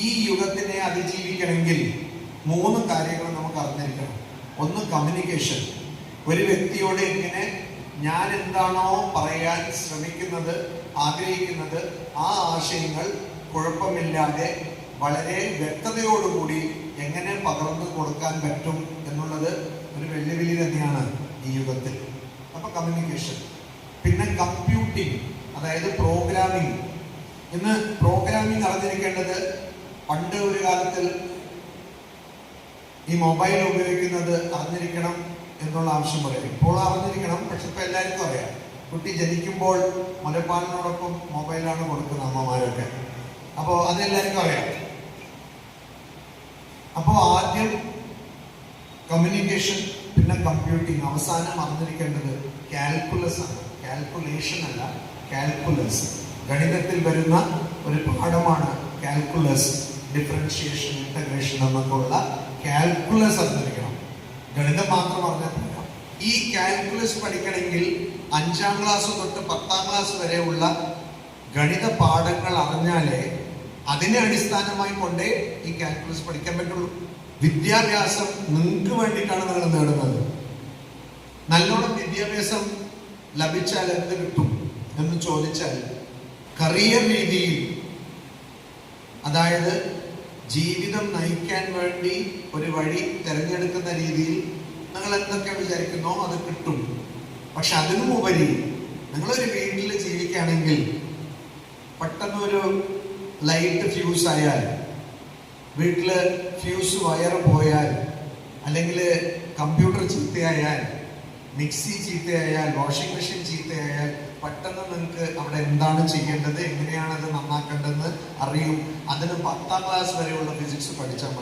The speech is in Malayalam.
ഈ യുഗത്തിനെ അതിജീവിക്കണമെങ്കിൽ 3 കാര്യങ്ങൾ നമുക്ക് അറിഞ്ഞിരിക്കണം. ഒന്ന് കമ്മ്യൂണിക്കേഷൻ. ഒരു വ്യക്തിയോട് എങ്ങനെ ഞാൻ എന്താണോ പറയാൻ ശ്രമിക്കുന്നത്, ആഗ്രഹിക്കുന്നത്, ആ ആശയങ്ങൾ കുഴപ്പമില്ലാതെ വളരെ വ്യക്തതയോടുകൂടി എങ്ങനെ പകർന്നു കൊടുക്കാൻ പറ്റും എന്നുള്ളത് ഒരു വെല്ലുവിളി തന്നെയാണ് ഈ യുഗത്തിൽ. അപ്പൊ കമ്മ്യൂണിക്കേഷൻ. പിന്നെ കമ്പ്യൂട്ടിംഗ്, അതായത് പ്രോഗ്രാമിംഗ്. ഇന്ന് പ്രോഗ്രാമിംഗ് അറിഞ്ഞിരിക്കേണ്ടത്, പണ്ട് ഒരു കാലത്തിൽ ഈ മൊബൈൽ ഉപയോഗിക്കുന്നത് അറിഞ്ഞിരിക്കണം എന്നുള്ള ആവശ്യം പറയും. ഇപ്പോൾ അറിഞ്ഞിരിക്കണം, പക്ഷെ ഇപ്പൊ എല്ലാവർക്കും അറിയാം. കുട്ടി ജനിക്കുമ്പോൾ മുലപ്പാലിനോടൊപ്പം മൊബൈലാണ് കൊടുക്കുന്നത് അമ്മമാരൊക്കെ. അപ്പോൾ അതെല്ലാവർക്കും അറിയാം. അപ്പോൾ ആദ്യം കമ്മ്യൂണിക്കേഷൻ, പിന്നെ കമ്പ്യൂട്ടിംഗ്, അവസാനം അറിഞ്ഞിരിക്കേണ്ടത് കാൽക്കുലസ് ആണ്. കാൽക്കുലേഷൻ അല്ല, കാൽക്കുലസ്. ഗണിതത്തിൽ വരുന്ന ഒരു പാഠമാണ് കാൽക്കുലസ്. ഡിഫറൻഷിയേഷൻ, ഇന്റഗ്രേഷൻ എന്നൊക്കെ ഉള്ള കാൽക്കുലസ് അറിഞ്ഞിരിക്കണം. ഗണിതം മാത്രം അറിഞ്ഞാൽ പോരാ. ഈ കാൽക്കുലസ് പഠിക്കണമെങ്കിൽ 5ാം ക്ലാസ് തൊട്ട് 10ാം ക്ലാസ് വരെയുള്ള ഗണിത പാഠങ്ങൾ അറിഞ്ഞാലേ അതിനെ അടിസ്ഥാനമായി കൊണ്ടേ ഈ കാൽക്കുലസ് പഠിക്കാൻ പറ്റുള്ളൂ. വിദ്യാഭ്യാസം നിങ്ങൾക്ക് വേണ്ടിയിട്ടാണ് നിങ്ങൾ നേടുന്നത്. നല്ലോണം വിദ്യാഭ്യാസം ലഭിച്ചാൽ എന്ത് കിട്ടും എന്ന് ചോദിച്ചാൽ, കരിയർ രീതിയിൽ, അതായത് ജീവിതം നയിക്കാൻ വേണ്ടി ഒരു വഴി തിരഞ്ഞെടുക്കുന്ന രീതിയിൽ നിങ്ങൾ എന്തൊക്കെ വിചാരിക്കുന്നോ അത് കിട്ടും. പക്ഷെ അതിനുമുപരി നിങ്ങളൊരു വീട്ടിൽ ജീവിക്കുകയാണെങ്കിൽ പെട്ടെന്നൊരു ലൈറ്റ് ഫ്യൂസ് ആയാൽ, വീട്ടില് ഫ്യൂസ് വയർ പോയാൽ, അല്ലെങ്കിൽ കമ്പ്യൂട്ടർ ചീത്തയായാൽ, മിക്സി ചീത്തയായാൽ, വാഷിംഗ് മെഷീൻ ചീത്തയായാൽ, പെട്ടെന്ന് നിങ്ങൾക്ക് അവിടെ എന്താണ് ചെയ്യേണ്ടത്, എങ്ങനെയാണ് അത് നന്നാക്കേണ്ടതെന്ന് അറിയും. അതിന് 10ാം ക്ലാസ് വരെയുള്ള ഫിസിക്സ് പഠിച്ചാൽ മതി.